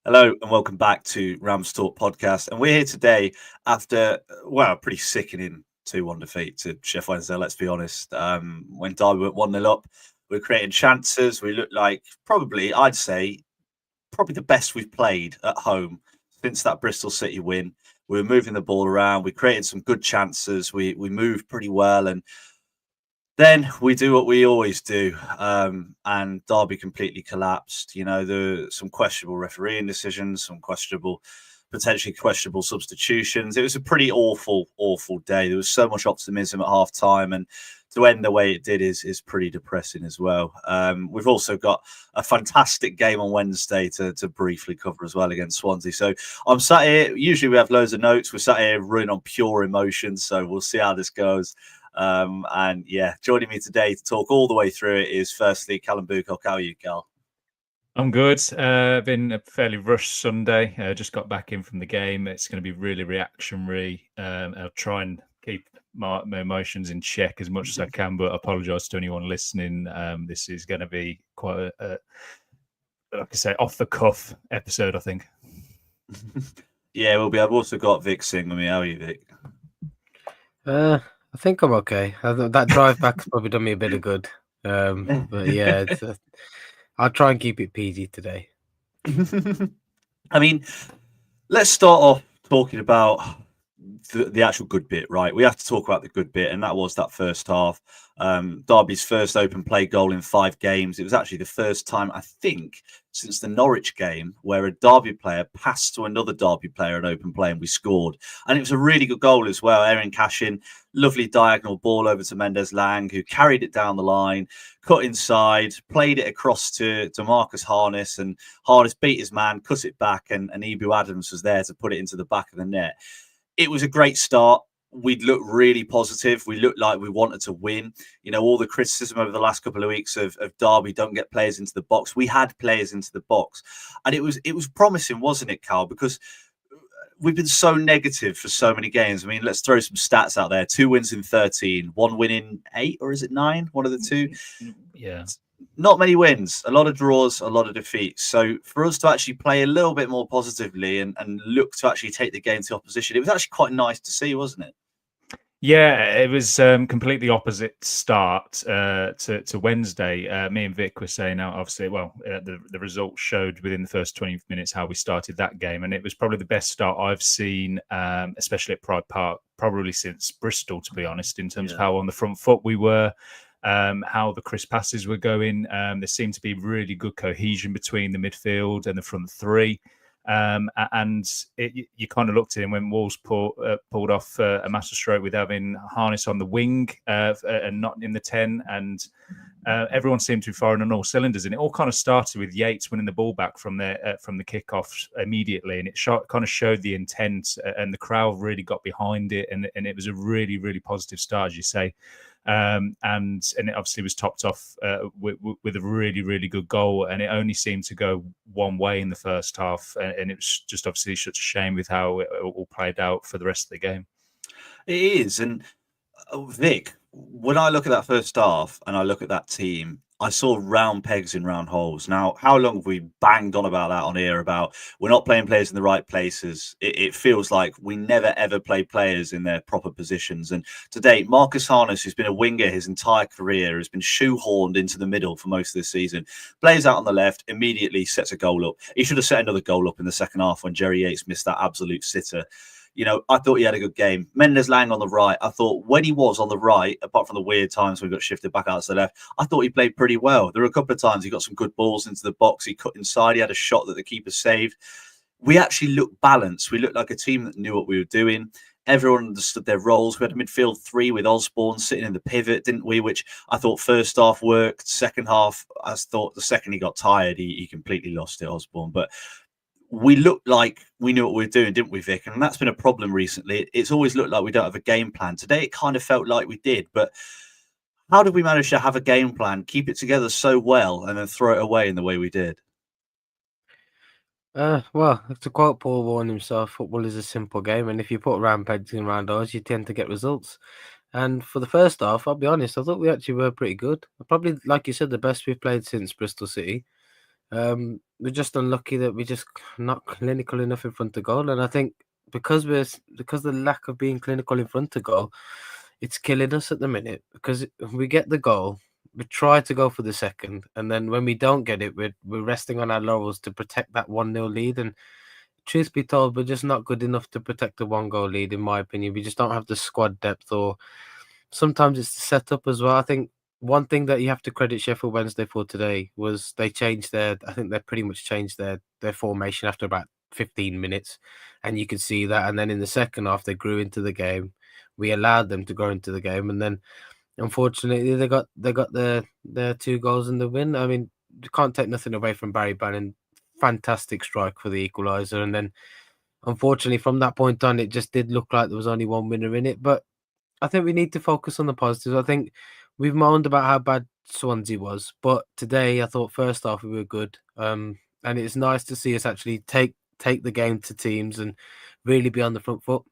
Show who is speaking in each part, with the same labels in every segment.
Speaker 1: Hello and welcome back to RamsTalkPodcast. And we're here today after, a pretty sickening 2-1 defeat to Sheffield Wednesday, let's be honest. When Derby went 1-0 up, we were creating chances. We looked like I'd say, the best we've played at home since that Bristol City win. We were moving the ball around. We created some good chances. We moved pretty well. And then we do what we always do, and Derby completely collapsed. There were some questionable refereeing decisions, potentially questionable substitutions. It was a pretty awful day. There was so much optimism at half time, and to end the way it did is pretty depressing as well. We've also got a fantastic game on Wednesday to briefly cover as well against Swansea. So I'm sat here. Usually we have loads of notes. We're sat here running on pure emotions. So we'll see how this goes. Joining me today to talk all the way through it is firstly Callum Boocock. How are you, Cal?
Speaker 2: I'm good. Been a fairly rushed Sunday. Just got back in from the game. It's going to be really reactionary. I'll try and keep my emotions in check as much as I can, but I apologise to anyone listening. This is going to be quite a like I say, off the cuff episode, I think.
Speaker 1: Yeah, we'll be. I've also got Vic Singh with me. How are you, Vic?
Speaker 3: I think I'm okay. That drive back's probably done me a bit of good. But yeah, I'll try and keep it PG today.
Speaker 1: I mean, let's start off talking about the actual good bit, right? We have to talk about the good bit, and that was that first half. Derby's first open play goal in 5 games. It was actually the first time, I think, since the Norwich game where a Derby player passed to another Derby player in open play and we scored. And it was a really good goal as well. Erin Cashin, lovely diagonal ball over to Mendez-Laing, who carried it down the line, cut inside, played it across to Marcus Harness, and Harness beat his man, cut it back, and Ibu Adams was there to put it into the back of the net. It was a great start. We'd looked really positive. We looked like we wanted to win. All the criticism over the last couple of weeks of Derby don't get players into the box. We had players into the box. And it was promising, wasn't it, Carl? Because we've been so negative for so many games. I mean, let's throw some stats out there. 2 wins in 13, 1 win in 8, or is it 9? One of the two.
Speaker 2: Yeah.
Speaker 1: Not many wins, a lot of draws, a lot of defeats. So for us to actually play a little bit more positively and look to actually take the game to opposition, it was actually quite nice to see, wasn't it?
Speaker 2: Yeah, it was completely opposite start to Wednesday. Me and Vic were saying, obviously, the result showed within the first 20 minutes how we started that game. And it was probably the best start I've seen, especially at Pride Park, probably since Bristol, to be honest, in terms of how on the front foot we were. How the crisp passes were going. There seemed to be really good cohesion between the midfield and the front three. You kind of looked at him when Wolves pulled off a masterstroke with having Harness on the wing and not in the 10. And everyone seemed to be firing on all cylinders. And it all kind of started with Yates winning the ball back from the kickoff immediately. And it kind of showed the intent, and the crowd really got behind it. And it was a really, really positive start, as you say. And it obviously was topped off with a really, really good goal, and it only seemed to go one way in the first half, and it was just obviously such a shame with how it all played out for the rest of the game.
Speaker 1: It is, and Vic, when I look at that first half and I look at that team, I saw round pegs in round holes. Now, how long have we banged on about that on here about we're not playing players in the right places? It feels like we never, ever play players in their proper positions. And today, Marcus Harness, who's been a winger his entire career, has been shoehorned into the middle for most of this season. Plays out on the left, immediately sets a goal up. He should have set another goal up in the second half when Jerry Yates missed that absolute sitter. I thought he had a good game. Mendez-Laing on the right. I thought when he was on the right, apart from the weird times when we got shifted back out to the left, I thought he played pretty well. There were a couple of times he got some good balls into the box. He cut inside. He had a shot that the keeper saved. We actually looked balanced. We looked like a team that knew what we were doing. Everyone understood their roles. We had a midfield 3 with Osborne sitting in the pivot, didn't we? Which I thought first half worked. Second half, I thought the second he got tired, he completely lost it, Osborne. But we looked like we knew what we were doing, didn't we, Vic? And that's been a problem recently. It's always looked like we don't have a game plan. Today, it kind of felt like we did. But how did we manage to have a game plan, keep it together so well, and then throw it away in the way we did?
Speaker 3: Well, to quote Paul Warne himself, football is a simple game. And if you put round pegs in round holes, you tend to get results. And for the first half, I'll be honest, I thought we actually were pretty good. Probably, like you said, the best we've played since Bristol City. We're just unlucky that we're just not clinical enough in front of goal, and I think because the lack of being clinical in front of goal, it's killing us at the minute. Because if we get the goal, we try to go for the second, and then when we don't get it, we're resting on our laurels to protect that 1-0 lead. And truth be told, we're just not good enough to protect the 1-goal lead, in my opinion. We just don't have the squad depth, or sometimes it's the setup as well. I think one thing that you have to credit Sheffield Wednesday for today was they changed their. I think they pretty much changed their formation after about 15 minutes, and you could see that. And then in the second half, they grew into the game. We allowed them to grow into the game, and then unfortunately they got their 2 goals in the win. I mean, you can't take nothing away from Barry Bannon. Fantastic strike for the equaliser, and then unfortunately from that point on, it just did look like there was only one winner in it. But I think we need to focus on the positives. I think we've moaned about how bad Swansea was, but today I thought first half we were good. And it's nice to see us actually take the game to teams and really be on the front foot.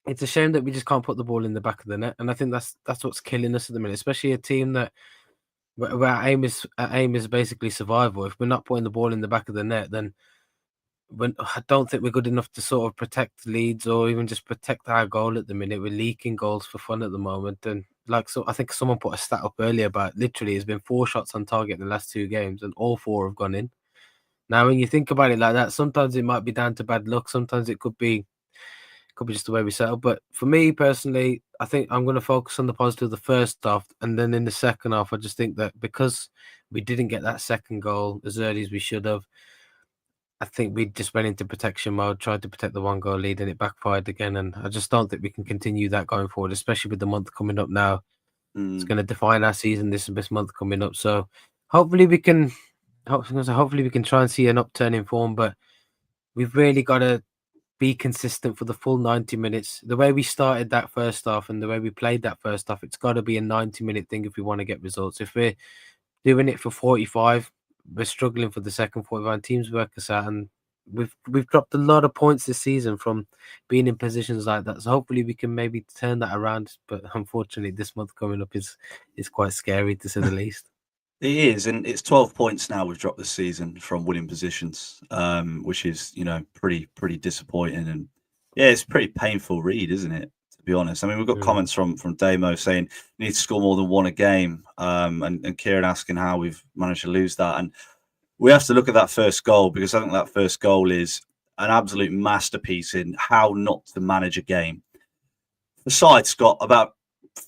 Speaker 3: It's a shame that we just can't put the ball in the back of the net, and I think that's what's killing us at the minute, especially a team that where our aim is basically survival. If we're not putting the ball in the back of the net, then I don't think we're good enough to sort of protect Leeds or even just protect our goal at the minute. We're leaking goals for fun at the moment. And I think someone put a stat up earlier about literally there's been 4 shots on target in the last 2 games and all 4 have gone in. Now, when you think about it like that, sometimes it might be down to bad luck. Sometimes it could be just the way we settle. But for me personally, I think I'm going to focus on the positive of the first half. And then in the second half, I just think that because we didn't get that second goal as early as we should have, I think we just went into protection mode, tried to protect the 1-goal lead, and it backfired again. And I just don't think we can continue that going forward, especially with the month coming up now. It's going to define our season this month coming up. So hopefully we can try and see an upturn in form. But we've really got to be consistent for the full 90 minutes. The way we started that first half and the way we played that first half, it's got to be a 90-minute thing if we want to get results. If we're doing it for 45, we're struggling for the second 45. Teams work us out, and we've dropped a lot of points this season from being in positions like that. So hopefully we can maybe turn that around. But unfortunately, this month coming up is quite scary to say the least.
Speaker 1: It is, and it's 12 points now we've dropped this season from winning positions, which is, pretty disappointing. And yeah, it's a pretty painful read, isn't it? To be honest. I mean, we've got comments from Damo saying you need to score more than 1 a game, and Kieran asking how we've managed to lose that. And we have to look at that first goal, because I think that first goal is an absolute masterpiece in how not to manage a game. The side's got about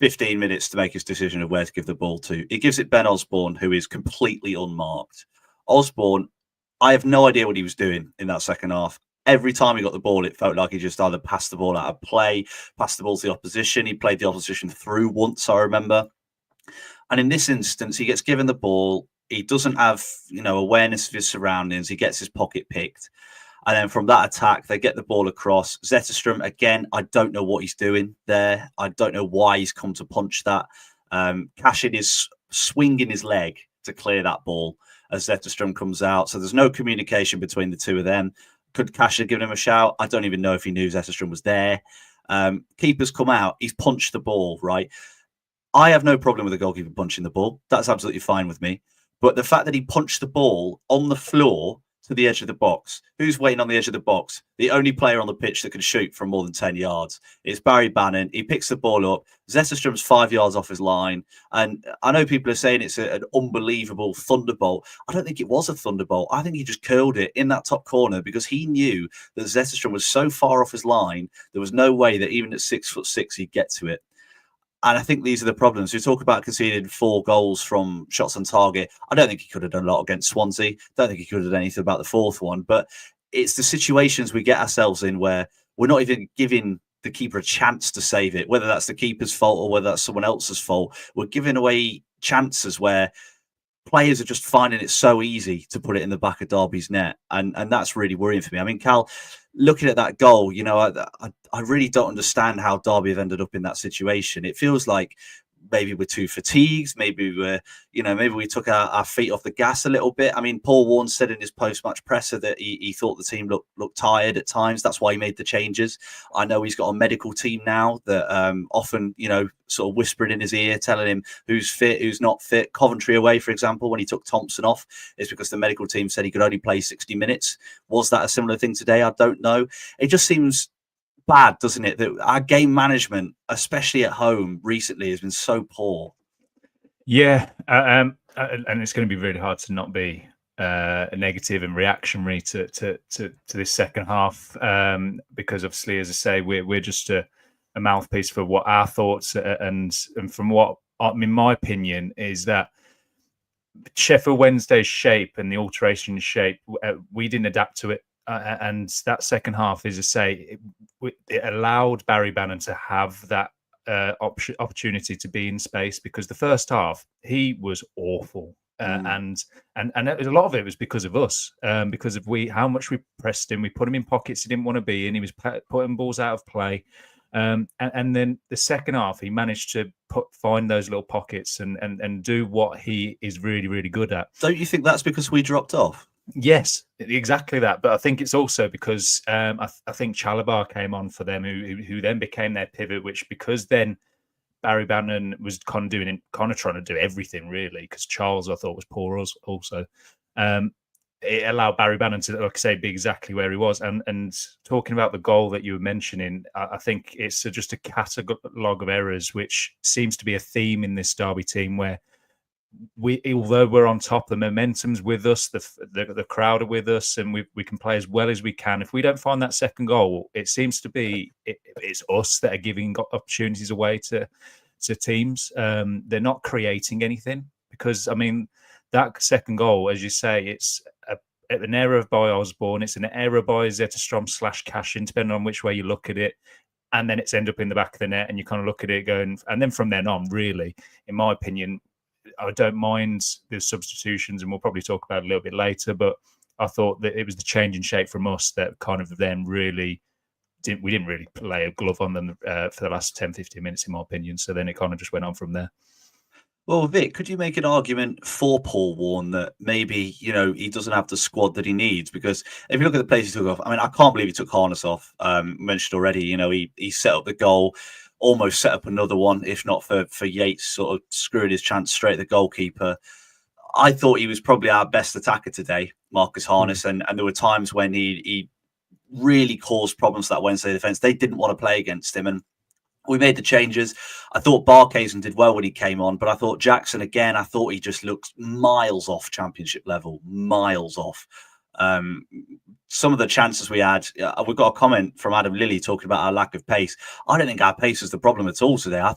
Speaker 1: 15 minutes to make his decision of where to give the ball to. He gives it Ben Osborne, who is completely unmarked. Osborne, I have no idea what he was doing in that second half. Every time he got the ball, it felt like he just either passed the ball out of play, passed the ball to the opposition. He played the opposition through once, I remember. And in this instance, he gets given the ball. He doesn't have, awareness of his surroundings. He gets his pocket picked. And then from that attack, they get the ball across. Zetterstrom, again, I don't know what he's doing there. I don't know why he's come to punch that. Cashin is swinging his leg to clear that ball as Zetterstrom comes out. So there's no communication between the two of them. Could Cashin have given him a shout? I don't even know if he knew Zetterstrom was there. Keeper's come out. He's punched the ball, right? I have no problem with the goalkeeper punching the ball. That's absolutely fine with me. But the fact that he punched the ball on the floor to the edge of the box. Who's waiting on the edge of the box? The only player on the pitch that can shoot from more than 10 yards. It's Barry Bannon. He picks the ball up. Zetterstrom's 5 yards off his line. And I know people are saying it's an unbelievable thunderbolt. I don't think it was a thunderbolt. I think he just curled it in that top corner because he knew that Zetterstrom was so far off his line, there was no way that even at 6'6" he'd get to it. And I think these are the problems. We talk about conceding 4 goals from shots on target. I don't think he could have done a lot against Swansea. Don't think he could have done anything about the 4th one. But it's the situations we get ourselves in where we're not even giving the keeper a chance to save it, whether that's the keeper's fault or whether that's someone else's fault. We're giving away chances where players are just finding it so easy to put it in the back of Derby's net. And that's really worrying for me. I mean, Cal, looking at that goal, I really don't understand how Derby have ended up in that situation. It feels like maybe we're too fatigued. Maybe we took our feet off the gas a little bit. I mean, Paul Warne said in his post-match presser that he thought the team looked tired at times. That's why he made the changes. I know he's got a medical team now that often, sort of whispering in his ear, telling him who's fit, who's not fit. Coventry away, for example, when he took Thompson off, it's because the medical team said he could only play 60 minutes. Was that a similar thing today? I don't know. It just seems bad, doesn't it, that our game management, especially at home recently, has been so poor.
Speaker 2: Yeah, and it's going to be really hard to not be negative and reactionary to this second half, because obviously, as I say, we're just a mouthpiece for what our thoughts and from what, in my opinion, is that Sheffield Wednesday's shape and the alteration in shape, we didn't adapt to it. And that second half, as I say, it allowed Barry Bannon to have that opportunity to be in space, because the first half he was awful, and a lot of it was because of us, because of how much we pressed him. We put him in pockets he didn't want to be in. He was putting balls out of play, and then the second half he managed to find those little pockets and do what he is really, really good at.
Speaker 1: Don't you think that's because we dropped off?
Speaker 2: Yes, exactly that. But I think it's also because I think Chalabar came on for them, who then became their pivot, which, because then Barry Bannon was kind of trying to do everything, really, because Charles, I thought, was poor also. It allowed Barry Bannon to, like I say, be exactly where he was. And talking about the goal that you were mentioning, I think it's just a catalogue of errors, which seems to be a theme in this Derby team, where although we're on top, the momentum's with us, the crowd are with us, and we can play as well as we can. If we don't find that second goal, it seems to be it's us that are giving opportunities away to teams. They're not creating anything, because, I mean, that second goal, as you say, it's an error by Osborne, it's an error by Zetterstrom / Cashin, depending on which way you look at it. And then it's end up in the back of the net, and you kind of look at it going, and then from then on, really, in my opinion, I don't mind the substitutions, and we'll probably talk about it a little bit later, but I thought that it was the change in shape from us that kind of then really we didn't really lay a glove on them for the last 10, 15 minutes, in my opinion. So then it kind of just went on from there.
Speaker 1: Well, Vic, could you make an argument for Paul Warne that maybe, he doesn't have the squad that he needs? Because if you look at the players he took off, I mean, I can't believe he took Harness off. Mentioned already, he set up the goal, almost set up another one, if not for Yates sort of screwing his chance straight at the goalkeeper. I thought he was probably our best attacker today, Marcus Harness, and there were times when he really caused problems to that Wednesday defence. They didn't want to play against him, and we made the changes. I thought Barkhuizen did well when he came on, but I thought Jackson, again, I thought he just looked miles off championship level, miles off. Some of the chances we had, we've got a comment from Adam Lilly talking about our lack of pace. I don't think our pace was the problem at all today.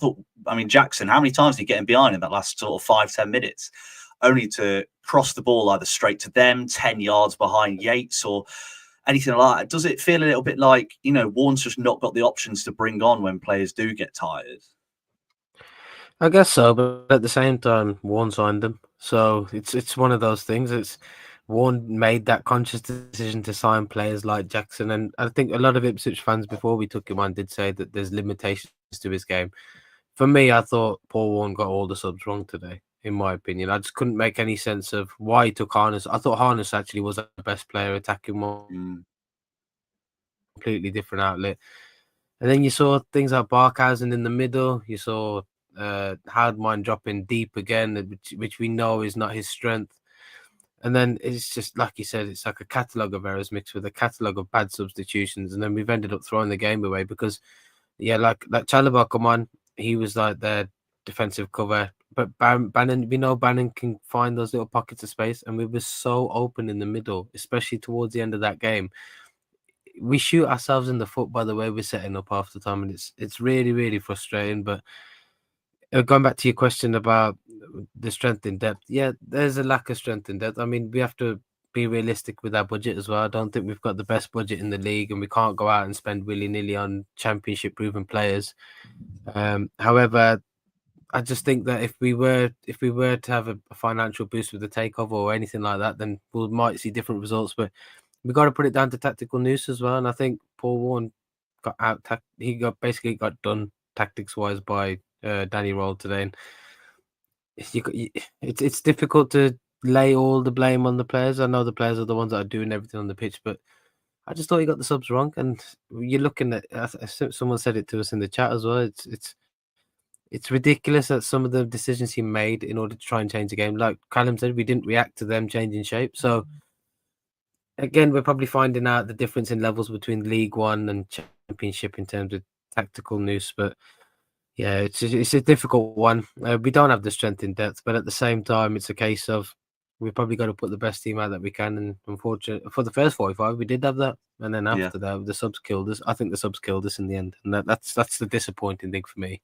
Speaker 1: Jackson, how many times did he get in behind in that last sort of 5-10 minutes? Only to cross the ball either straight to them, 10 yards behind Yates, or anything like that. Does it feel a little bit like, Warne's just not got the options to bring on when players do get tired?
Speaker 3: I guess so, but at the same time, Warne signed them. So it's one of those things. Warne made that conscious decision to sign players like Jackson. And I think a lot of Ipswich fans, before we took him on, did say that there's limitations to his game. For me, I thought Paul Warne got all the subs wrong today, in my opinion. I just couldn't make any sense of why he took Harness. I thought Harness actually was the best player attacking more. Completely different outlet. And then you saw things like Barkhuizen in the middle. You saw Hardmine dropping deep again, which we know is not his strength. And then it's just, like you said, it's like a catalogue of errors mixed with a catalogue of bad substitutions. And then we've ended up throwing the game away because, like Chalabar come on, he was like their defensive cover. But Bannon, we know Bannon can find those little pockets of space. And we were so open in the middle, especially towards the end of that game. We shoot ourselves in the foot by the way we're setting up half the time. And it's really, really frustrating. But going back to your question about the strength in depth, there's a lack of strength in depth. I mean, we have to be realistic with our budget as well. I don't think we've got the best budget in the league, and we can't go out and spend willy-nilly on championship-proven players. However, I just think that if we were to have a financial boost with the takeover or anything like that, then we might see different results. But we got to put it down to tactical news as well. And I think Paul Warne got out. He basically got done tactics-wise by Danny rolled today, and it's difficult to lay all the blame on the players. I know the players are the ones that are doing everything on the pitch, but I just thought he got the subs wrong. And you're looking at, someone said it to us in the chat as well. It's ridiculous that some of the decisions he made in order to try and change the game, like Callum said, we didn't react to them changing shape. So again, we're probably finding out the difference in levels between League One and Championship in terms of tactical nous. But yeah, it's a difficult one. We don't have the strength in depth, but at the same time, it's a case of we've probably got to put the best team out that we can. And unfortunately, for the first 45, we did have that, and then after that, the subs killed us. I think the subs killed us in the end, and that's the disappointing thing for me.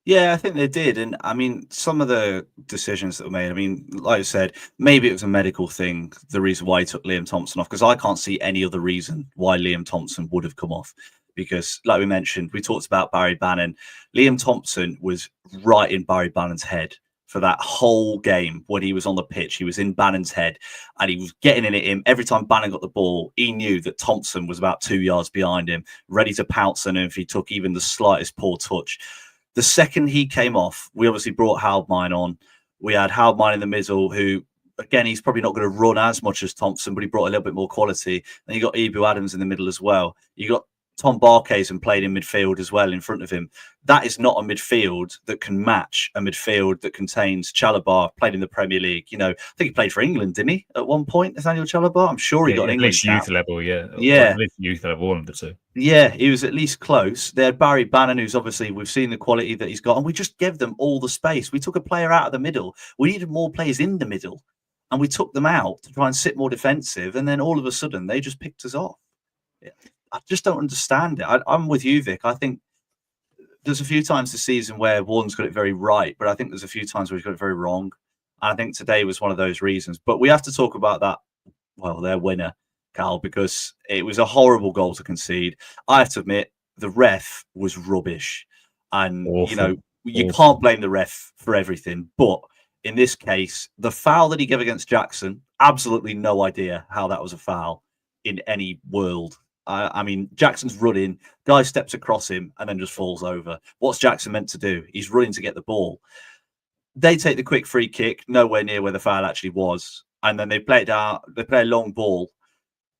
Speaker 1: Yeah, I think they did. And I mean, some of the decisions that were made, I mean, like I said, maybe it was a medical thing, the reason why he took Liam Thompson off, because I can't see any other reason why Liam Thompson would have come off. Because, like we mentioned, we talked about Barry Bannon. Liam Thompson was right in Barry Bannon's head for that whole game when he was on the pitch. He was in Bannon's head and he was getting in at him. Every time Bannon got the ball, he knew that Thompson was about 2 yards behind him, ready to pounce on him if he took even the slightest poor touch. The second he came off, we obviously brought Haldmine on. We had Haldmine in the middle, who, again, he's probably not going to run as much as Thompson, but he brought a little bit more quality. And you got Ibu Adams in the middle as well. You got Tom Barkhuizen played in midfield as well in front of him. That is not a midfield that can match a midfield that contains Chalobah, played in the Premier League. You know, I think he played for England, didn't he, at one point, Nathaniel Chalobah? I'm sure he got an England
Speaker 2: at least youth level,
Speaker 1: Yeah.
Speaker 2: At least youth level, one of the two.
Speaker 1: Yeah, he was at least close. They had Barry Bannon, who's obviously, we've seen the quality that he's got, and we just gave them all the space. We took a player out of the middle. We needed more players in the middle, and we took them out to try and sit more defensive, and then all of a sudden, they just picked us off. Yeah. I just don't understand it. I'm with you, Vic. I think there's a few times this season where Warne's got it very right, but I think there's a few times where he's got it very wrong. And I think today was one of those reasons. But we have to talk about that, well, their winner, Cal, because it was a horrible goal to concede. I have to admit, the ref was rubbish. And,
Speaker 2: Awful.
Speaker 1: you know, you can't blame the ref for everything. But in this case, the foul that he gave against Jackson, absolutely no idea how that was a foul in any world. I mean, Jackson's running, guy steps across him and then just falls over. What's Jackson meant to do? He's running to get the ball. They take the quick free kick, nowhere near where the foul actually was. And then they play it down, they play a long ball.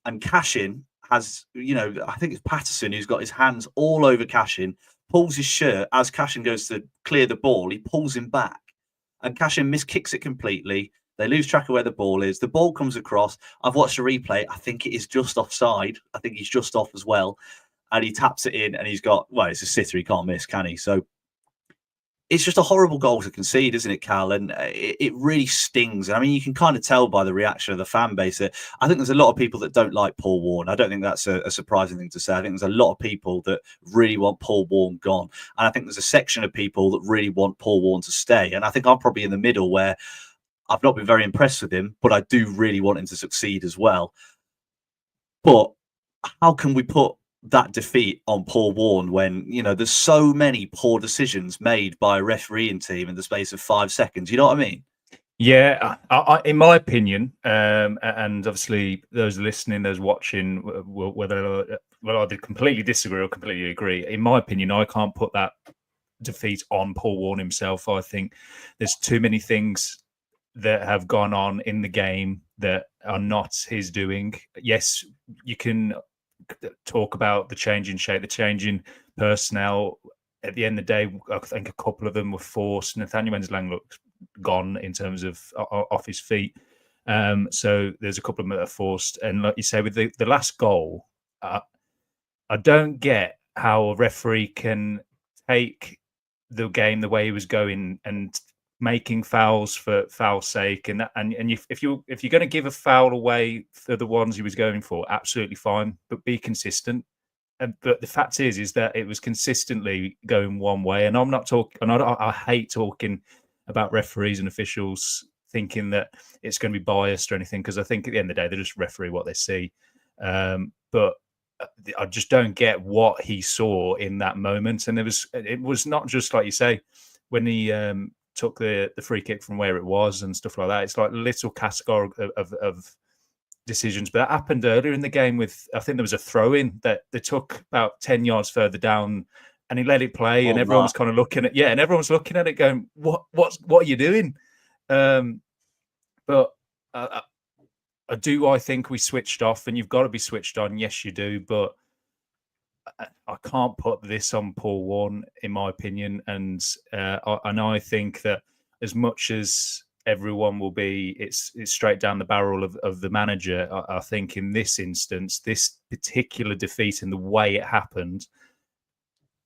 Speaker 1: And Cashin has, you know, I think it's Patterson who's got his hands all over Cashin, pulls his shirt as Cashin goes to clear the ball. He pulls him back. And Cashin miskicks it completely. They lose track of where the ball is. The ball comes across. I've watched a replay. I think it is just offside. I think he's just off as well. And he taps it in and he's got, well, it's a sitter. He can't miss, can he? So it's just a horrible goal to concede, isn't it, Cal? And it really stings. I mean, you can kind of tell by the reaction of the fan base that I think there's a lot of people that don't like Paul Warne. I don't think that's a surprising thing to say. I think there's a lot of people that really want Paul Warne gone. And I think there's a section of people that really want Paul Warne to stay. And I think I'm probably in the middle where I've not been very impressed with him, but I do really want him to succeed as well. But how can we put that defeat on Paul Warne when, you know, there's so many poor decisions made by a refereeing team in the space of 5 seconds? You know what I mean?
Speaker 2: Yeah, I, in my opinion, and obviously those listening, those watching, whether either completely disagree or completely agree. In my opinion, I can't put that defeat on Paul Warne himself. I think there's too many things that have gone on in the game that are not his doing. Yes, you can talk about the change in shape, the change in personnel. At the end of the day, I think a couple of them were forced. Nathaniel Mensah looked gone in terms of off his feet. So there's a couple of them that are forced. And like you say, with the last goal, I don't get how a referee can take the game the way he was going and making fouls for foul's sake, and if you're going to give a foul away for the ones he was going for, absolutely fine, but be consistent. But the fact is that it was consistently going one way, and I'm not talking. And I hate talking about referees and officials thinking that it's going to be biased or anything, because I think at the end of the day they just referee what they see. But I just don't get what he saw in that moment, and it was not just like you say when he took the free kick from where it was and stuff like that. It's like little category of decisions. But that happened earlier in the game with, I think there was a throw-in that they took about 10 yards further down and he let it play, and
Speaker 1: Oh,
Speaker 2: everyone was
Speaker 1: Mark.
Speaker 2: kind of looking at and everyone's looking at it, going, "What are you doing?" But I think we switched off, and you've got to be switched on. Yes, you do, but I can't put this on Paul Warne, in my opinion, and I think that as much as everyone will be, it's straight down the barrel of the manager. I think in this instance, this particular defeat and the way it happened,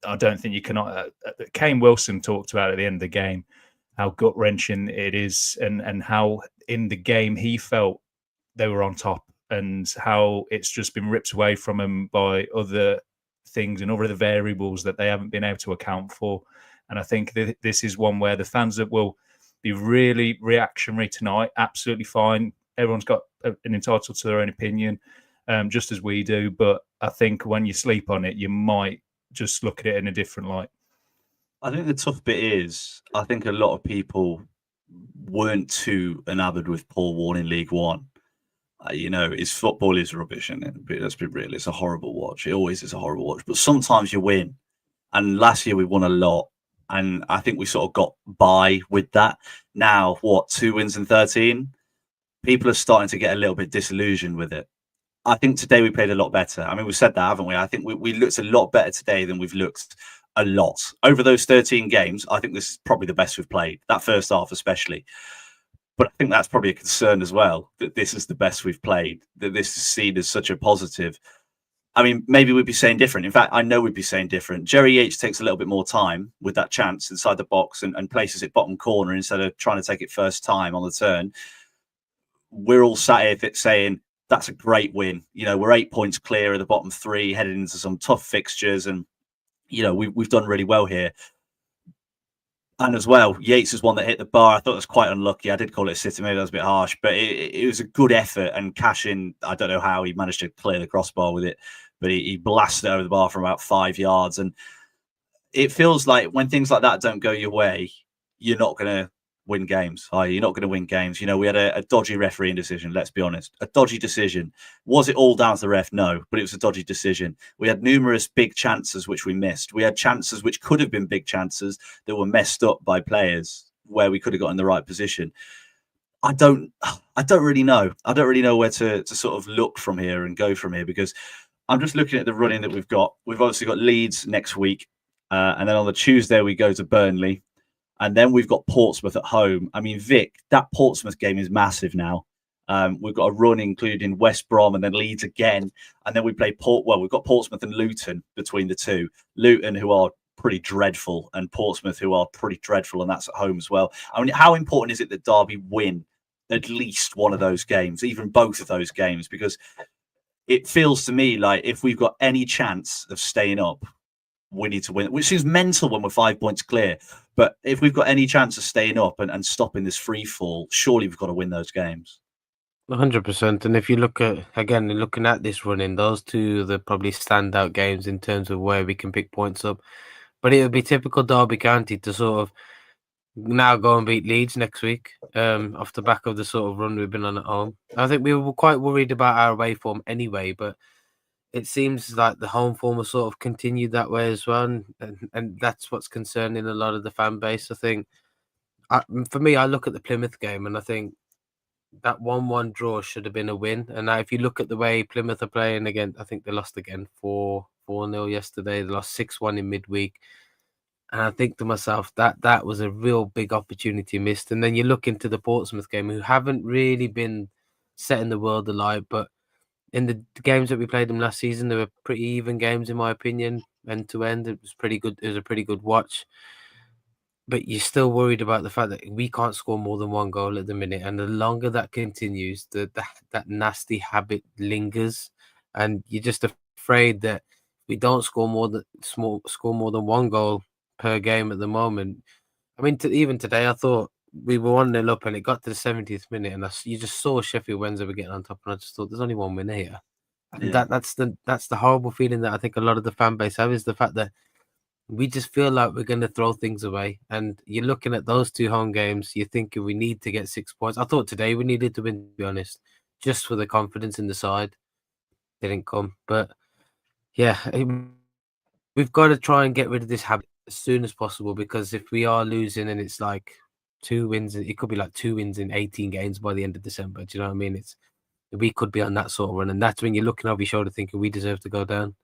Speaker 2: I don't think you cannot. Kane Wilson talked about at the end of the game how gut wrenching it is, and how in the game he felt they were on top, and how it's just been ripped away from him by other things and other variables that they haven't been able to account for. And I think this is one where the fans that will be really reactionary tonight, absolutely fine. Everyone's got an entitled to their own opinion, just as we do. But I think when you sleep on it, you might just look at it in a different light.
Speaker 1: I think the tough bit is, I think a lot of people weren't too enamored with Paul Warne in League One. His football is rubbish, and let's be real, it's a horrible watch. It always is a horrible watch. But sometimes you win, and last year we won a lot, and I think we sort of got by with that. Now, 2 wins in 13? People are starting to get a little bit disillusioned with it. I think today we played a lot better. I mean, we've said that, haven't we? I think we looked a lot better today than we've looked a lot. Over those 13 games, I think this is probably the best we've played, that first half especially. But I think that's probably a concern as well, that this is the best we've played, that this is seen as such a positive. I mean, maybe we'd be saying different. In fact, I know we'd be saying different. Jerry Yates takes a little bit more time with that chance inside the box and places it bottom corner instead of trying to take it first time on the turn. We're all sat here saying that's a great win. We're 8 points clear of the bottom 3, headed into some tough fixtures, and we've done really well here. And as well, Yates is one that hit the bar. I thought it was quite unlucky. I did call it a sitter. Maybe that was a bit harsh, but it was a good effort. And Cashin, I don't know how he managed to clear the crossbar with it, but he blasted it over the bar from about 5 yards. And it feels like when things like that don't go your way, you're not going to win games. You're not going to win games. We had a dodgy refereeing decision, let's be honest. A dodgy decision. Was it all down to the ref? No, but it was a dodgy decision. We had numerous big chances which we missed. We had chances which could have been big chances that were messed up by players where we could have got in the right position. I don't really know. I don't really know where to sort of look from here and go from here, because I'm just looking at the running that we've got. We've obviously got Leeds next week. And then on the Tuesday, we go to Burnley. And then we've got Portsmouth at home. I mean, Vic, that Portsmouth game is massive now. We've got a run including West Brom and then Leeds again. And then we play we've got Portsmouth and Luton between the two. Luton, who are pretty dreadful, and Portsmouth, who are pretty dreadful, and that's at home as well. I mean, how important is it that Derby win at least one of those games, even both of those games? Because it feels to me like if we've got any chance of staying up, we need to win, which seems mental when we're 5 points clear. But if we've got any chance of staying up and stopping this free fall, surely we've got to win those games.
Speaker 3: 100%. And if you look at, again, looking at this running, those two are the probably standout games in terms of where we can pick points up. But it would be typical Derby County to sort of now go and beat Leeds next week, off the back of the sort of run we've been on at home. I think we were quite worried about our away form anyway, but it seems like the home form has sort of continued that way as well, and that's what's concerning a lot of the fan base. I think, for me, I look at the Plymouth game and I think that 1-1 draw should have been a win. And now if you look at the way Plymouth are playing again, I think they lost again 4-0 yesterday. They lost 6-1 in midweek. And I think to myself that was a real big opportunity missed. And then you look into the Portsmouth game, who haven't really been setting the world alight, but in the games that we played them last season, they were pretty even games, in my opinion, end to end. It was pretty good. It was a pretty good watch. But you're still worried about the fact that we can't score more than one goal at the minute. And the longer that continues, that nasty habit lingers. And you're just afraid that we don't score more than one goal per game at the moment. I mean, even today, I thought we were 1-0 up and it got to the 70th minute, and you just saw Sheffield Wednesday were getting on top, and I just thought there's only one winner here. And that's the horrible feeling that I think a lot of the fan base have, is the fact that we just feel like we're going to throw things away. And you're looking at those two home games, you're thinking we need to get 6 points. I thought today we needed to win, to be honest, just for the confidence in the side. Didn't come, but yeah. we've got to try and get rid of this habit as soon as possible, because if we are losing and it's like 2 wins, it could be like 2 wins in 18 games by the end of December. Do you know what I mean? We could be on that sort of run, and that's when you're looking over your shoulder thinking we deserve to go down.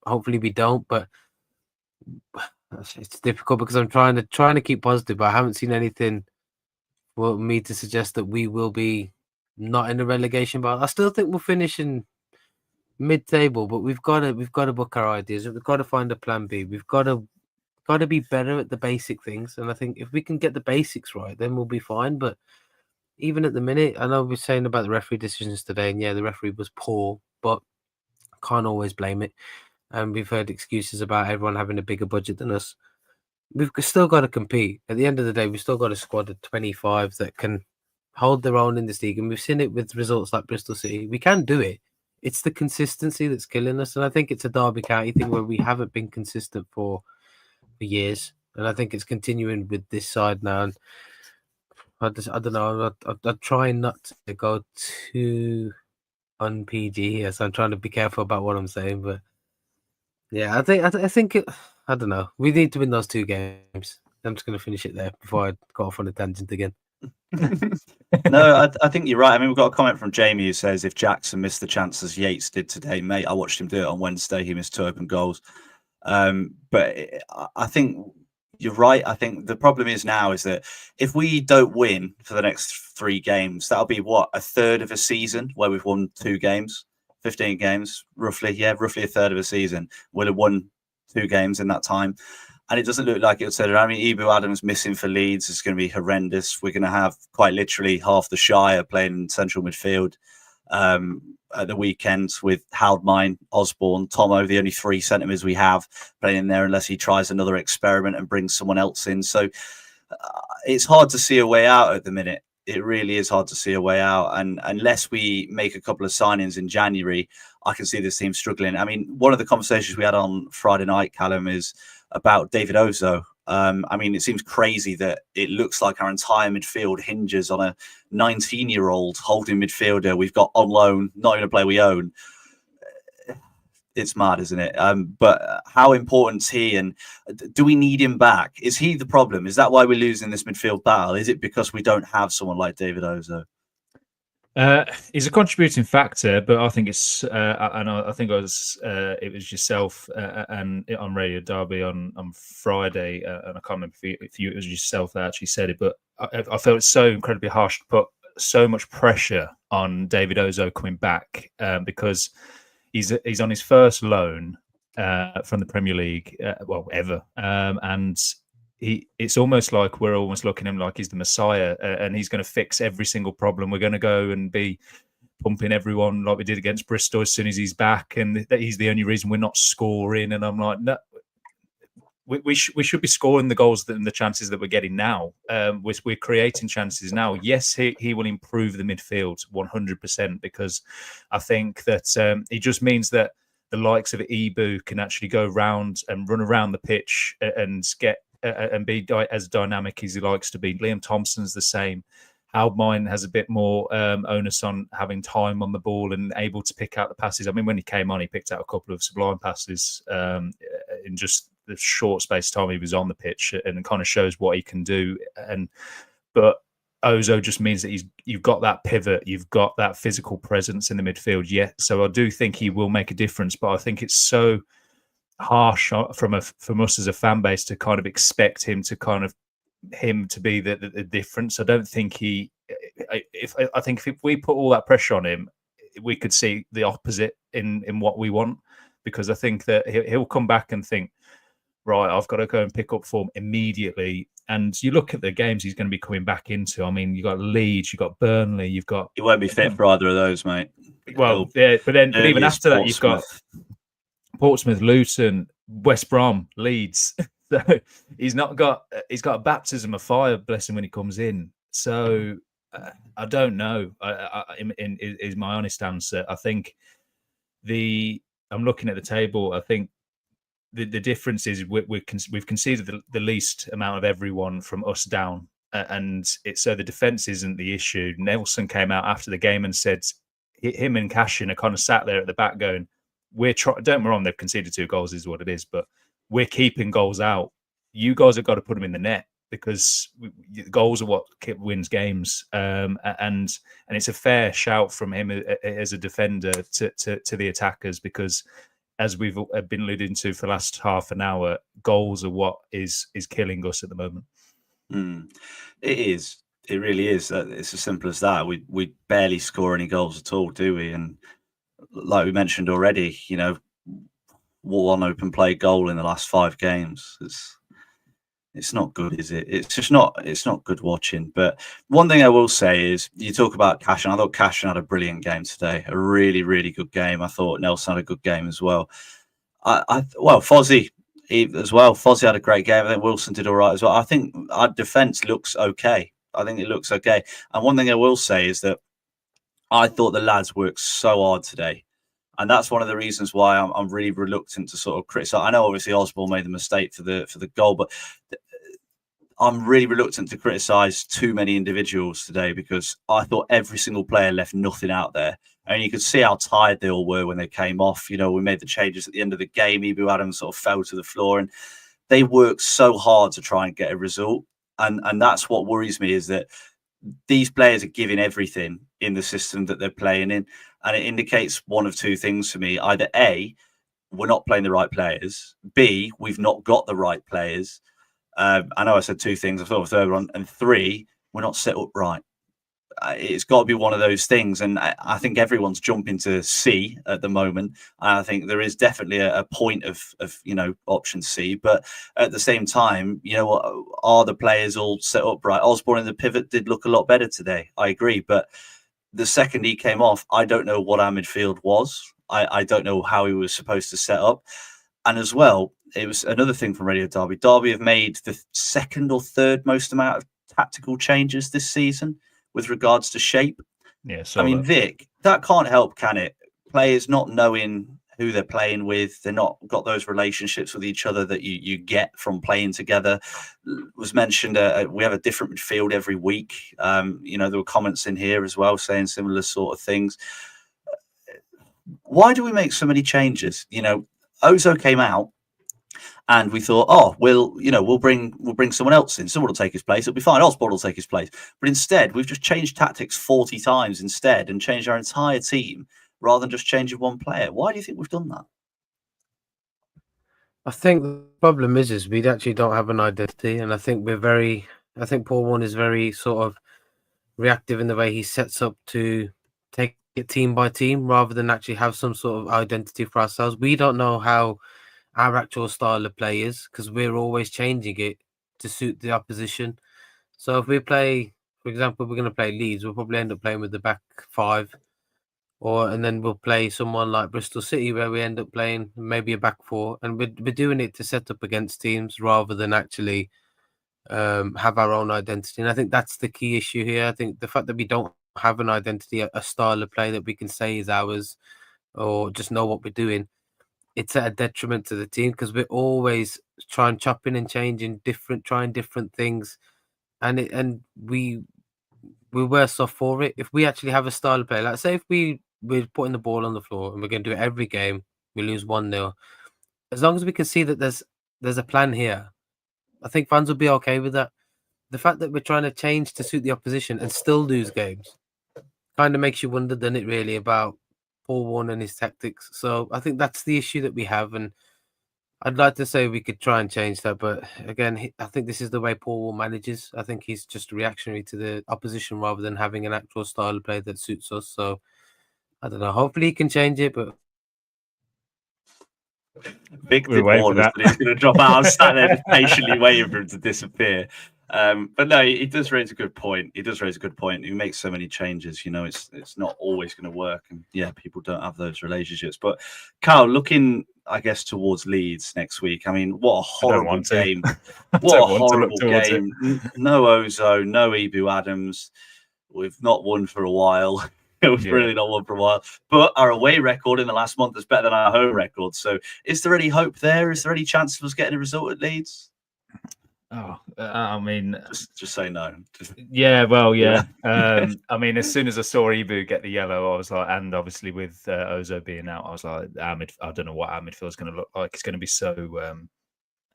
Speaker 3: Hopefully we don't, but it's difficult because I'm trying to keep positive, but I haven't seen anything for me to suggest that we will be not in the relegation battle. I still think we'll finish in mid-table, but we've got to book our ideas. We've got to find a plan B. We've got to be better at the basic things, and I think if we can get the basics right, then we'll be fine. But even at the minute, I know we're saying about the referee decisions today, and yeah, the referee was poor, but can't always blame it. And we've heard excuses about everyone having a bigger budget than us. We've still got to compete. At the end of the day, we've still got a squad of 25 that can hold their own in this league, and we've seen it with results like Bristol City. We can do it. It's the consistency that's killing us, and I think it's a Derby County thing where we haven't been consistent for years, and I think it's continuing with this side now. And I don't know. I'm trying not to go too un-PG here, so I'm trying to be careful about what I'm saying. But yeah, I think I don't know. We need to win those 2 games. I'm just going to finish it there before I go off on a tangent again.
Speaker 1: No, I think you're right. I mean, we've got a comment from Jamie who says if Jackson missed the chances Yates did today, mate, I watched him do it on Wednesday. He missed 2 open goals. But I think you're right. I think the problem is now is that if we don't win for the next 3 games, that'll be what, a third of a season where we've won 2 games, 15 games, roughly. Yeah, roughly a third of a season. We'll have won 2 games in that time. And it doesn't look like it'll set it. I mean, Ibu Adams missing for Leeds is going to be horrendous. We're going to have quite literally half the Shire playing in central midfield at the weekend with Haldmine, Osborne, Tomo, the only 3 centimeters we have playing in there, unless he tries another experiment and brings someone else in. So it's hard to see a way out at the minute. It really is hard to see a way out. And unless we make a couple of signings in January, I can see this team struggling. I mean, one of the conversations we had on Friday night, Callum, is about David Ozoh. I mean, it seems crazy that it looks like our entire midfield hinges on a 19-year-old holding midfielder we've got on loan, not even a player we own. It's mad, isn't it? But how important is he, and do we need him back? Is he the problem? Is that why we're losing this midfield battle? Is it because we don't have someone like David Ozoh?
Speaker 2: He's a contributing factor, but I think it's, and I think it was yourself and on Radio Derby on Friday, and I can't remember if it was yourself that actually said it, but I felt it's so incredibly harsh to put so much pressure on David Ozoh coming back because he's on his first loan from the Premier League, ever, and it's almost like we're almost looking at him like he's the Messiah and he's going to fix every single problem. We're going to go and be pumping everyone like we did against Bristol as soon as he's back, and that he's the only reason we're not scoring. And I'm like, no, we should be scoring the goals and the chances that we're getting now. We're creating chances now. Yes, he will improve the midfield 100%, because I think that it just means that the likes of Ibu can actually go round and run around the pitch and get and be as dynamic as he likes to be. Liam Thompson's the same. Haldmine has a bit more onus on having time on the ball and able to pick out the passes. I mean, when he came on, he picked out a couple of sublime passes in just the short space of time he was on the pitch, and it kind of shows what he can do. But Ozoh just means that you've got that pivot, you've got that physical presence in the midfield. Yeah, so I do think he will make a difference, but I think it's so harsh from us as a fan base to kind of expect him to be the difference. I don't think I think if we put all that pressure on him, we could see the opposite in what we want, because I think that he'll come back and think, right, I've got to go and pick up form immediately. And you look at the games he's going to be coming back into. I mean, you've got Leeds, you've got Burnley, you've got...
Speaker 1: He won't be fit for either of those, mate.
Speaker 2: Well, yeah, but even after that, you've got Portsmouth, Luton, West Brom, Leeds. So he's got a baptism of fire, bless him, when he comes in. So I don't know. Is my honest answer. I think I'm looking at the table. I think the difference is we've conceded the least amount of everyone from us down, and so the defence isn't the issue. Nelson came out after the game and said him and Cashin are kind of sat there at the back going, we're trying. Don't get me wrong, they've conceded 2 goals, is what it is, but we're keeping goals out. You guys have got to put them in the net, because goals are what wins games, and it's a fair shout from him as a defender to the attackers, because as we've been alluding to for the last half an hour, goals are what is killing us at the moment.
Speaker 1: It is. It really is. It's as simple as that. We barely score any goals at all, do we? And like we mentioned already, 1 open play goal in the last 5 games. It's not good, is it? It's not good watching. But one thing I will say is, you talk about Cashin. I thought Cashin had a brilliant game today. A really, really good game. I thought Nelson had a good game as well. Fozzie as well. Fozzie had a great game. I think Wilson did all right as well. I think our defence looks okay. I think it looks okay. And one thing I will say is that I thought the lads worked so hard today. And that's one of the reasons why I'm really reluctant to sort of criticise. I know obviously Osborne made the mistake for the goal, but I'm really reluctant to criticise too many individuals today, because I thought every single player left nothing out there. And you could see how tired they all were when they came off. We made the changes at the end of the game. Ibu Adams sort of fell to the floor, and they worked so hard to try and get a result. And that's what worries me, is that these players are giving everything in the system that they're playing in. And it indicates one of 2 things for me. Either A, we're not playing the right players. B, we've not got the right players. I know I said 2 things. I thought of a third one. And 3, we're not set up right. It's got to be one of those things. And I think everyone's jumping to C at the moment. And I think there is definitely a point of option C. But at the same time, are the players all set up right? Osborne in the pivot did look a lot better today. I agree. But the second he came off, I don't know what our midfield was. I don't know how he was supposed to set up. And as well, it was another thing from Radio Derby. Derby have made the 2nd or 3rd most amount of tactical changes this season with regards to shape.
Speaker 2: Yeah,
Speaker 1: Vic, that can't help, can it? Players not knowing who they're playing with, they're not got those relationships with each other that you get from playing together. Was mentioned we have a different midfield every week. There were comments in here as well saying similar sort of things. Why do we make so many changes? Ozoh came out, and we thought, we'll bring someone else in. Someone will take his place. It'll be fine. Osborne will take his place. But instead, we've just changed tactics 40 times instead, and changed our entire team rather than just changing one player. Why do you think we've done that?
Speaker 3: I think the problem is we actually don't have an identity, and I think Paul Warne is very sort of reactive in the way he sets up to take it team by team rather than actually have some sort of identity for ourselves. We don't know how our actual style of play is, because we're always changing it to suit the opposition. So if we play, for example, we're going to play Leeds, we'll probably end up playing with the back 5, and then we'll play someone like Bristol City, where we end up playing maybe a back 4, and we're doing it to set up against teams rather than actually have our own identity. And I think that's the key issue here. I think the fact that we don't have an identity, a style of play that we can say is ours, or just know what we're doing, it's at a detriment to the team, because we're always chopping and changing, trying different things, and we're worse off for it. If we actually have a style of play, like say if we're putting the ball on the floor and we're going to do it every game, we lose 1-0. As long as we can see that there's a plan here, I think fans will be okay with that. The fact that we're trying to change to suit the opposition and still lose games kind of makes you wonder, doesn't it, really, about Paul Warne and his tactics. So I think that's the issue that we have, and I'd like to say we could try and change that, but again, I think this is the way Paul Warne manages. I think he's just reactionary to the opposition rather than having an actual style of play that suits us. So I don't know. Hopefully he can change it, but
Speaker 1: Vic did warn us that he's going to drop out. I'm sat there just patiently waiting for him to disappear. But no, he does raise a good point. He makes so many changes. It's not always going to work, and people don't have those relationships. But Carl, looking, I guess, towards Leeds next week. I mean, what a horrible game! What a horrible game! No Ozoh, no Ibu Adams. We've not won for a while. We've really not won for a while. But our away record in the last month is better than our home record. So, is there any hope there? Is there any chance of us getting a result at Leeds?
Speaker 2: Oh, I mean,
Speaker 1: just say no.
Speaker 2: Yeah, well, yeah. I mean, as soon as I saw Ibu get the yellow, I was like, and obviously with Ozoh being out, I was like, I don't know what our midfield is going to look like. It's going to be so,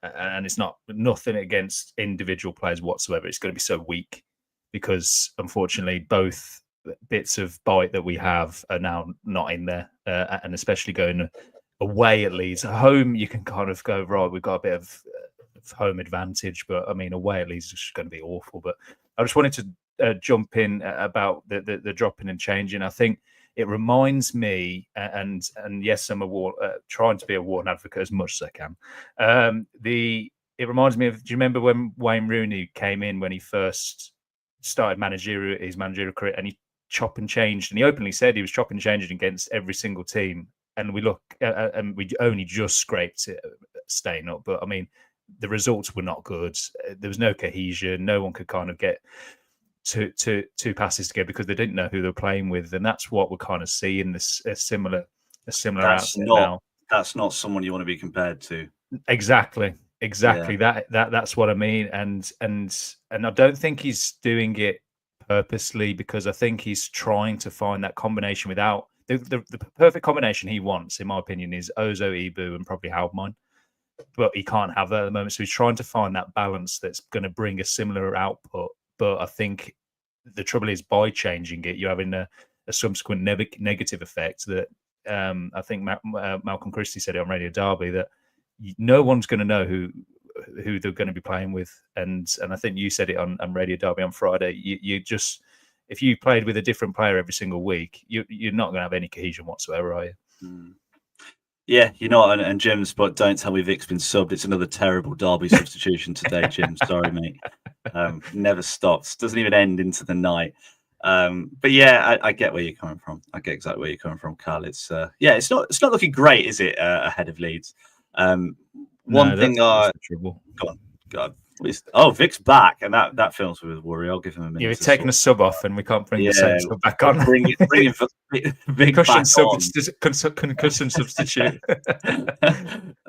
Speaker 2: and it's nothing against individual players whatsoever. It's going to be so weak because, unfortunately, both bits of bite that we have are now not in there, and especially going away at Leeds. At home, you can kind of go, right, we've got a bit of home advantage, but I mean, away at Leeds is just going to be awful. But I just wanted to jump in about the dropping and changing. I think it reminds me, and yes, I'm trying to be a Warne advocate as much as I can. It reminds me of. Do you remember when Wayne Rooney came in when he first started his managerial career, and he chop and changed, and he openly said he was chopping and changing against every single team, and we only just scraped it, staying up. But I mean, the results were not good. There was no cohesion. No one could kind of get two passes together because they didn't know who they were playing with, and that's what we're kind of seeing a similar outfit now.
Speaker 1: That's not someone you want to be compared to.
Speaker 2: Exactly. Yeah. That's what I mean, and I don't think he's doing it purposely, because I think he's trying to find that combination without the perfect combination he wants, in my opinion, is Ozoh, Ibu, and probably Halbmine. But he can't have that at the moment. So he's trying to find that balance that's going to bring a similar output. But I think the trouble is, by changing it, you're having a subsequent negative effect that I think Malcolm Christie said it on Radio Derby, that no one's going to know who they're going to be playing with. And I think you said it on Radio Derby on Friday. You just, if you played with a different player every single week, you're not going to have any cohesion whatsoever, are you?
Speaker 1: Mm. Yeah, you're not. And Jim's, but don't tell me Vic's been subbed. It's another terrible Derby substitution today, Jim. Sorry, mate. Never stops. Doesn't even end into the night. But yeah, I get where you're coming from. I get exactly where you're coming from, Carl. It's it's not looking great, is it? Ahead of Leeds. One thing. Go on. Oh, Vic's back, and that fills me with worry. I'll give him a minute.
Speaker 2: You've taken a sub off, and we can't bring the same sub back on.
Speaker 1: Bring Vic
Speaker 2: concussion
Speaker 1: substitute.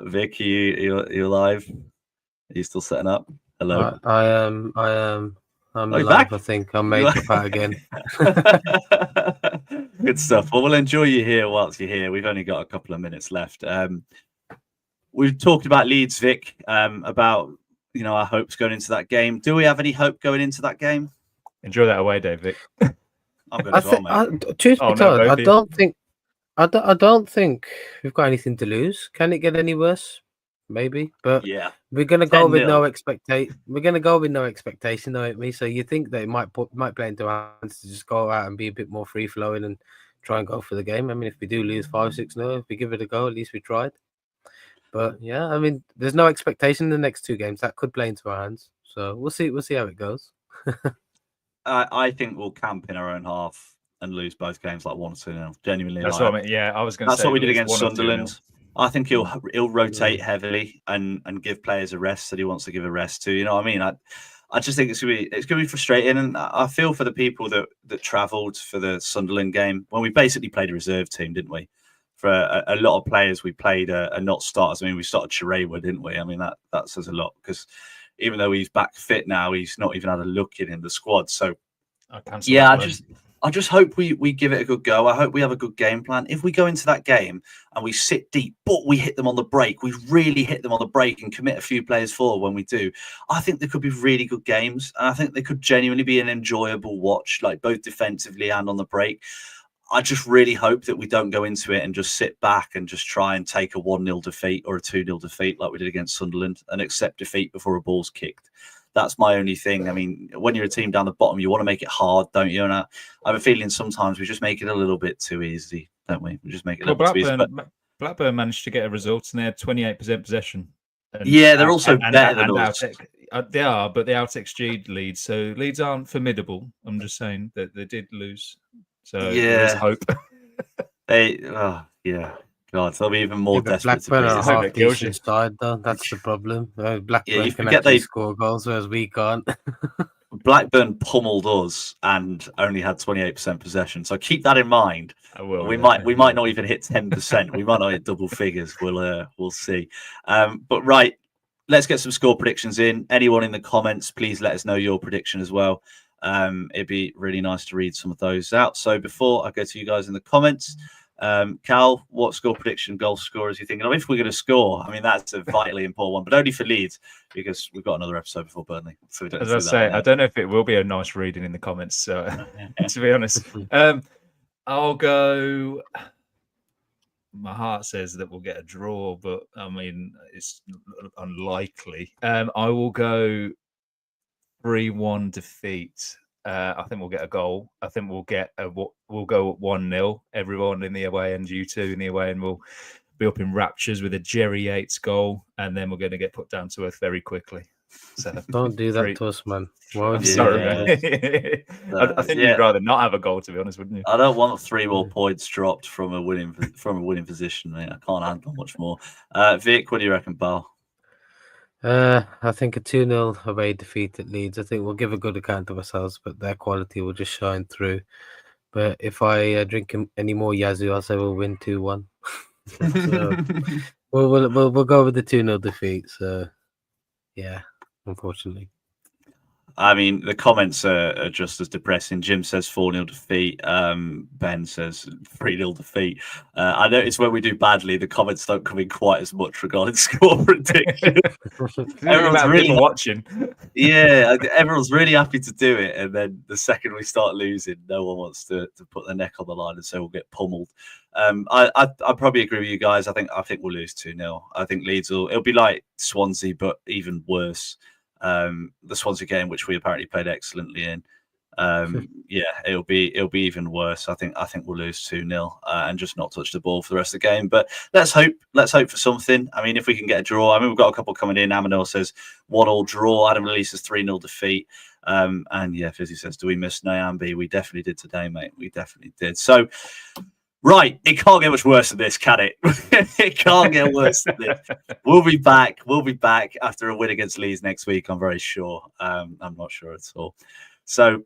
Speaker 1: Vic, you alive? Are you still setting up? Hello.
Speaker 3: I am. I'm alive. Back? I think I'm making out again.
Speaker 1: Good stuff. Well, we'll enjoy you here whilst you're here. We've only got a couple of minutes left. We've talked about Leeds, Vic, about our hopes going into that game. Do we have any hope going into that game?
Speaker 2: Enjoy that away, David.
Speaker 3: I'm going to mate. I don't think we've got anything to lose. Can it get any worse? Maybe, but
Speaker 1: yeah,
Speaker 3: we're going to go with no expectation. We're going to go with no expectation, though, aren't we? So you think that it might play into our hands to just go out and be a bit more free flowing and try and go for the game. I mean, if we do lose 5-6-0, if we give it a go, at least we tried. But yeah, I mean, there's no expectation in the next two games. That could play into our hands. So we'll see. We'll see how it goes.
Speaker 1: I think we'll camp in our own half and lose both games like 1-2. Genuinely,
Speaker 2: that's what I mean. Yeah, I was going to say
Speaker 1: that's what we did against Sunderland. I think he'll rotate heavily and give players a rest that he wants to give a rest to. You know what I mean? I just think it's gonna be frustrating, and I feel for the people that travelled for the Sunderland game when we basically played a reserve team, didn't we? For a lot of players, we played are not starters. I mean, we started Chirewa, didn't we? I mean, that says a lot, because even though he's back fit now, he's not even had a look in the squad. So, I just hope we give it a good go. I hope we have a good game plan. If we go into that game and we sit deep, but we hit them on the break, we really hit them on the break and commit a few players forward when we do, I think there could be really good games. And I think they could genuinely be an enjoyable watch, like both defensively and on the break. I just really hope that we don't go into it and just sit back and just try and take a 1-0 defeat or a 2-0 defeat like we did against Sunderland and accept defeat before a ball's kicked. That's my only thing. I mean, when you're a team down the bottom, you want to make it hard, don't you? And I have a feeling sometimes we just make it a little bit too easy, don't we? We just make it a little bit too easy.
Speaker 2: Blackburn managed to get a result and they had 28% possession.
Speaker 1: They're also better than us.
Speaker 2: They are, but the out XG Leeds. So Leeds aren't formidable. I'm just saying that they did lose. So there's hope. God, they'll be even more desperate.
Speaker 3: Blackburn are a half decent side, though. That's the problem. Blackburn can actually score goals, whereas we can't.
Speaker 1: Blackburn pummeled us and only had 28% possession. So keep that in mind.
Speaker 2: I will.
Speaker 1: We might not even hit 10%. We might not hit double figures. We'll see. But right, let's get some score predictions in. Anyone in the comments, please let us know your prediction as well. It'd be really nice to read some of those out. So before I go to you guys in the comments, Cal, what score prediction, goal scorers are you thinking of? If we're going to score, I mean, that's a vitally important one, but only for Leeds because we've got another episode before Burnley. So we don't
Speaker 2: As I say, I don't know if it will be a nice reading in the comments. So to be honest, I'll go. My heart says that we'll get a draw, but I mean, it's unlikely. I will go 3-1 defeat. I think we'll get a goal. I think we'll go 1-0. Everyone in the away end, you two in the away end, will be up in raptures with a Jerry Yates goal, and then we're going to get put down to earth very quickly. So
Speaker 3: don't do that to us, man.
Speaker 2: I'm sorry, man. I think you'd rather not have a goal, to be honest, wouldn't you?
Speaker 1: I don't want 3 more points dropped from a winning position. Mate. I can't handle much more. Vic, what do you reckon, pal?
Speaker 3: I think a 2-0 away defeat at Leeds. I think we'll give a good account of ourselves, but their quality will just shine through. But if I drink any more Yazoo, I'll say we'll win 2-1. So we'll go with the 2-0 defeat. So yeah, unfortunately.
Speaker 1: I mean, the comments are just as depressing. Jim says 4-0 defeat. Ben says 3-0 defeat. I notice when we do badly, the comments don't come in quite as much regarding score prediction.
Speaker 2: Everyone's really watching.
Speaker 1: Yeah, everyone's really happy to do it. And then the second we start losing, no one wants to put their neck on the line and say we'll get pummeled. I probably agree with you guys. I think we'll lose 2-0. I think Leeds it'll be like Swansea, but even worse. The Swansea game, which we apparently played excellently in. Yeah, it'll be even worse. I think we'll lose 2-0 and just not touch the ball for the rest of the game. But let's hope for something. I mean, if we can get a draw, I mean, we've got a couple coming in. Amanor says 1-1 draw. Adam Lee says 3-0 defeat. And yeah, Fizzy says, do we miss Nyambi? We definitely did today, mate. We definitely did. So. Right, it can't get much worse than this, can it? It can't get worse than this. We'll be back. We'll be back after a win against Leeds next week, I'm very sure. I'm not sure at all. So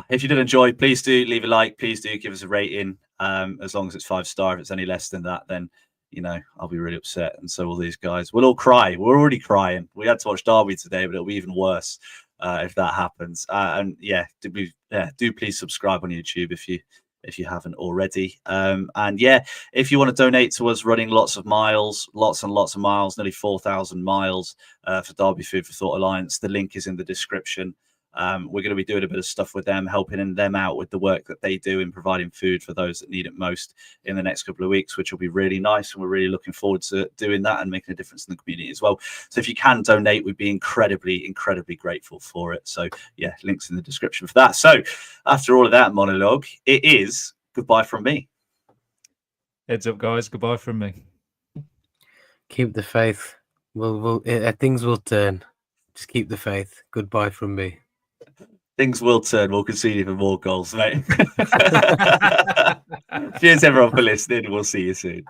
Speaker 1: if you did enjoy, please do leave a like. Please do give us a rating. As long as it's 5-star. If it's any less than that, then, you know, I'll be really upset. And so will these guys. We'll all cry. We're already crying. We had to watch Derby today, but it'll be even worse if that happens. And yeah, do please subscribe on YouTube if you haven't already. And yeah, if you want to donate to us running lots and lots of miles, nearly 4,000 miles for Derby Food for Thought Alliance, the link is in the description. We're going to be doing a bit of stuff with them, helping them out with the work that they do in providing food for those that need it most in the next couple of weeks, which will be really nice. And we're really looking forward to doing that and making a difference in the community as well. So if you can donate, we'd be incredibly, incredibly grateful for it. So yeah, links in the description for that. So after all of that monologue, it is goodbye from me.
Speaker 2: Heads up, guys. Goodbye from me.
Speaker 3: Keep the faith. Things will turn. Just keep the faith. Goodbye from me.
Speaker 1: Things will turn. We'll concede even more goals, mate. Cheers, everyone, for listening. We'll see you soon.